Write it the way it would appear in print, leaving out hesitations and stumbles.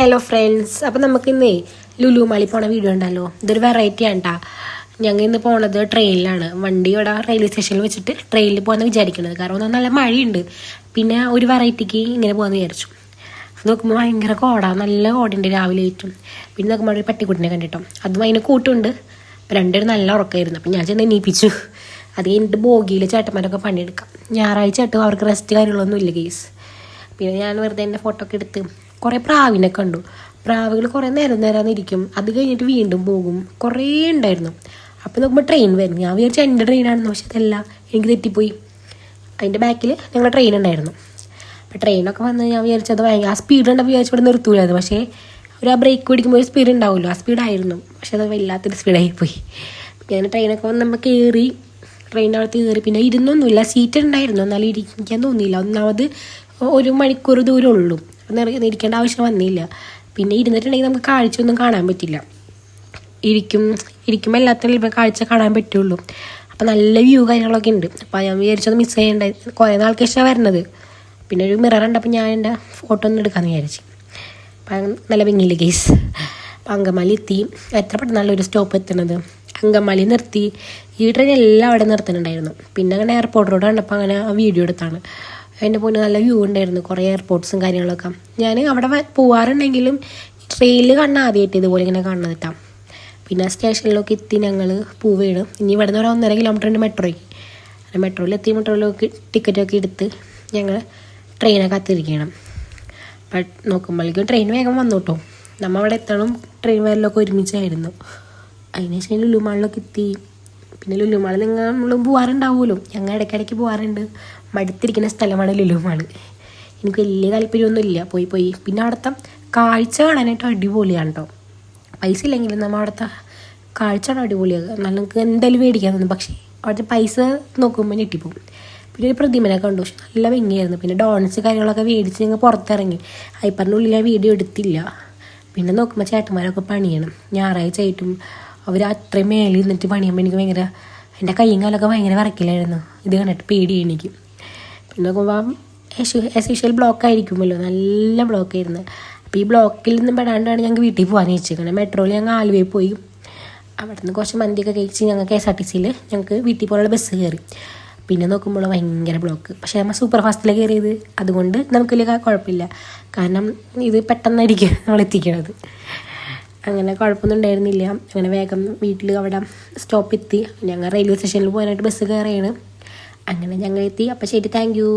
Hello friends, അപ്പോൾ നമുക്കിന്നേ ലുലു മാളി പോണ video ഉണ്ടല്ലോ. ഇതൊരു വെറൈറ്റി ആണ് കേട്ടോ. ഞങ്ങൾ ഇന്ന് പോണത് ട്രെയിനിലാണ്. വണ്ടി ഇവിടെ റെയിൽവേ സ്റ്റേഷനിൽ വെച്ചിട്ട് ട്രെയിനിൽ പോകാമെന്ന് വിചാരിക്കുന്നത്. കാരണം നല്ല മഴയുണ്ട്, പിന്നെ ഒരു വെറൈറ്റിക്ക് ഇങ്ങനെ പോകാമെന്ന് വിചാരിച്ചു. അത് നോക്കുമ്പോൾ ഭയങ്കര കോടാ, നല്ല കോടുണ്ട് രാവിലെ ആയിട്ടും. പിന്നെ നോക്കുമ്പോൾ ഒരു പട്ടിക്കുട്ടിനെ കണ്ടിട്ടോ, അതും അതിന് കൂട്ടുണ്ട്. രണ്ടുപേരും നല്ല ഉറക്കമായിരുന്നു. അപ്പം ഞാൻ ചെന്ന് എണീപ്പിച്ചു. അത് കഴിഞ്ഞിട്ട് ബോഗിയിൽ ചേട്ടന്മാരൊക്കെ പണിയെടുക്കാം. ഞായറാഴ്ച ആയിട്ട് അവർക്ക് റെസ്റ്റ് കാര്യങ്ങളൊന്നും ഇല്ല കേസ്. പിന്നെ ഞാൻ വെറുതെ എൻ്റെ ഫോട്ടോ ഒക്കെ എടുത്ത് കുറേ പ്രാവിനെ കണ്ടു. പ്രാവുകൾ കുറേ നേരം ഇരിക്കും, അത് കഴിഞ്ഞിട്ട് വീണ്ടും പോകും. കുറേ ഉണ്ടായിരുന്നു. അപ്പോൾ നോക്കുമ്പോൾ ട്രെയിൻ വരുന്നു. ഞാൻ വിചാരിച്ചാൽ എൻ്റെ ട്രെയിനാണെന്ന്, പക്ഷെ അതല്ല, എനിക്ക് തെറ്റിപ്പോയി. അതിൻ്റെ ബാക്കിൽ ഞങ്ങളുടെ ട്രെയിൻ ഉണ്ടായിരുന്നു. അപ്പോൾ ട്രെയിനൊക്കെ വന്ന് ഞാൻ വിചാരിച്ചത് ഭയങ്കര ആ സ്പീഡ് ഉണ്ടെങ്കിൽ വിചാരിച്ചു ഇവിടെ നിർത്തൂലത്. പക്ഷേ ഒരു ആ ബ്രേക്ക് പിടിക്കുമ്പോൾ ഒരു സ്പീഡ് ഉണ്ടാവുമല്ലോ, ആ സ്പീഡായിരുന്നു. പക്ഷെ അത് വല്ലാത്തൊരു സ്പീഡായിപ്പോയി. പിന്നെ ട്രെയിനൊക്കെ വന്ന് നമ്മൾ കയറി, ട്രെയിനിൻ്റെ അകത്ത് കയറി. പിന്നെ ഇരുന്നൊന്നുമില്ല, സീറ്റ് ഉണ്ടായിരുന്നു, എന്നാലും ഇരിക്കാൻ തോന്നിയില്ല. ഒന്നാമത് 1 മണിക്കൂർ ദൂരം ഉള്ളൂ, ഇരിക്കേണ്ട ആവശ്യം വന്നില്ല. പിന്നെ ഇരുന്നിട്ടുണ്ടെങ്കിൽ നമുക്ക് കാഴ്ചയൊന്നും കാണാൻ പറ്റില്ല. ഇരിക്കുമ്പോൾ എല്ലാത്തിനും കാഴ്ച കാണാൻ പറ്റുള്ളൂ. അപ്പോൾ നല്ല വ്യൂ കാര്യങ്ങളൊക്കെ ഉണ്ട്. അപ്പോൾ ഞാൻ വിചാരിച്ചത് മിസ് ചെയ്യണ്ടായി. കുറേ നാൾക്ക് ശേഷം വരണത്. പിന്നെ ഒരു മിറർ ഉണ്ട്, അപ്പോൾ ഞാൻ എൻ്റെ ഫോട്ടോ ഒന്നും എടുക്കാമെന്ന് വിചാരിച്ചു. അപ്പം നല്ല ഭംഗിയില്ല കേസ്. അപ്പം അങ്കമാലി എത്തി. എത്ര പെട്ടെന്നല്ല ഒരു സ്റ്റോപ്പ് എത്തുന്നത്. അങ്കമാലി നിർത്തി. ഈ ട്രെയിൻ എല്ലാം അവിടെ നിർത്തുന്നുണ്ടായിരുന്നു. പിന്നെ അങ്ങനെ എയർപോർട്ട് റോഡ് കണ്ടപ്പോൾ അങ്ങനെ ആ വീഡിയോ എടുത്താണ്. അതിൻ്റെ പോലെ നല്ല വ്യൂ ഉണ്ടായിരുന്നു, കുറേ എയർപോർട്ട്സും കാര്യങ്ങളൊക്കെ. ഞാൻ അവിടെ പോകാറുണ്ടെങ്കിലും ട്രെയിനിൽ കാണാൻ ആദ്യമായിട്ട് ഇതുപോലെ ഇങ്ങനെ കാണുന്നത് കേട്ടോ. പിന്നെ സ്റ്റേഷനിലൊക്കെ എത്തി ഞങ്ങൾ പോവുകയാണ്. ഇനി ഇവിടെ നിന്ന് ഒരു 1.5 കിലോമീറ്ററിൻ്റെ മെട്രോയ്ക്ക്. മെട്രോയിലെത്തി, മെട്രോയിലൊക്കെ ടിക്കറ്റൊക്കെ എടുത്ത് ഞങ്ങൾ ട്രെയിനെ കാത്തിരിക്കണം. അപ്പം നോക്കുമ്പോഴേക്കും ട്രെയിൻ വേഗം വന്നു കേട്ടോ. നമ്മൾ അവിടെ എത്തണം, ട്രെയിൻ വരലൊക്കെ ഒരുമിച്ചായിരുന്നു. അതിനുശേഷം ലുലു മാളിലൊക്കെ എത്തി. പിന്നെ ലുലു മാളിൽ നമ്മൾ പോകാറുണ്ടാവുമല്ലോ, ഞങ്ങൾ ഇടയ്ക്കിടയ്ക്ക് പോകാറുണ്ട്. മടുത്തിരിക്കുന്ന സ്ഥലമാണ് ലുലു മാള്. എനിക്ക് വലിയ താല്പര്യമൊന്നുമില്ല, പോയി. പിന്നെ അവിടുത്തെ കാഴ്ച കാണാനായിട്ട് അടിപൊളിയാണ് കേട്ടോ. പൈസ ഇല്ലെങ്കിലും നമ്മൾ അവിടുത്തെ കാഴ്ച അടിപൊളിയാണ്. നമുക്ക് എന്തായാലും മേടിക്കാൻ തോന്നും. പക്ഷേ അവിടുത്തെ പൈസ നോക്കുമ്പോൾ ഞെട്ടിപ്പോകും. പിന്നെ ഒരു പ്രതിമനെ കണ്ടു, പക്ഷെ നല്ല ഭംഗിയായിരുന്നു. പിന്നെ ഡോൺസ് കാര്യങ്ങളൊക്കെ മേടിച്ച് ഞങ്ങൾ പുറത്തിറങ്ങി. ഹൈപ്പറിൻ്റെ ഉള്ളിൽ ആ വീഡിയോ എടുത്തില്ല. പിന്നെ നോക്കുമ്പോൾ ചേട്ടന്മാരൊക്കെ പണിയണം. ഞായറാഴ്ച ആയിട്ടും അവർ അത്രയും മേളിൽ നിന്നിട്ട് പണിയുമ്പോൾ എനിക്ക് ഭയങ്കര, എൻ്റെ കൈയും കാലൊക്കെ ഭയങ്കര വിറക്കില്ലായിരുന്നു. ഇത് കണ്ടിട്ട് പേടി എനിക്ക്. പിന്നെ നോക്കുമ്പോൾ ആസ് യൂഷ്വൽ ബ്ലോക്ക് ആയിരിക്കുമല്ലോ, നല്ല ബ്ലോക്കായിരുന്നു. അപ്പോൾ ഈ ബ്ലോക്കിൽ നിന്നും പെടാണ്ടാണ് ഞങ്ങൾക്ക് വീട്ടിൽ പോകാൻ വെച്ചേക്കുന്നത്. മെട്രോയിൽ ഞങ്ങൾ ആലുവയിൽ പോയി. അവിടെ നിന്ന് കുറച്ച് മന്തിയൊക്കെ കഴിച്ച് ഞങ്ങൾ KSRTCയിൽ ഞങ്ങൾക്ക് വീട്ടിൽ പോലുള്ള ബസ് കയറി. പിന്നെ നോക്കുമ്പോൾ ഭയങ്കര ബ്ലോക്ക്. പക്ഷേ നമ്മൾ സൂപ്പർ ഫാസ്റ്റിലാണ് കയറിയത്, അതുകൊണ്ട് നമുക്ക് വലിയ കുഴപ്പമില്ല. കാരണം ഇത് പെട്ടെന്നായിരിക്കും നമ്മൾ എത്തിക്കണത്. അങ്ങനെ കുഴപ്പമൊന്നും ഉണ്ടായിരുന്നില്ല. അങ്ങനെ വേഗം വീട്ടിൽ അവിടെ സ്റ്റോപ്പ് എത്തി. ഞങ്ങൾ റെയിൽവേ സ്റ്റേഷനിൽ പോകാനായിട്ട് ബസ് കയറിയാണ്. അങ്ങനെ ഞങ്ങൾ എത്തി. അപ്പോൾ ശരി, താങ്ക് യു.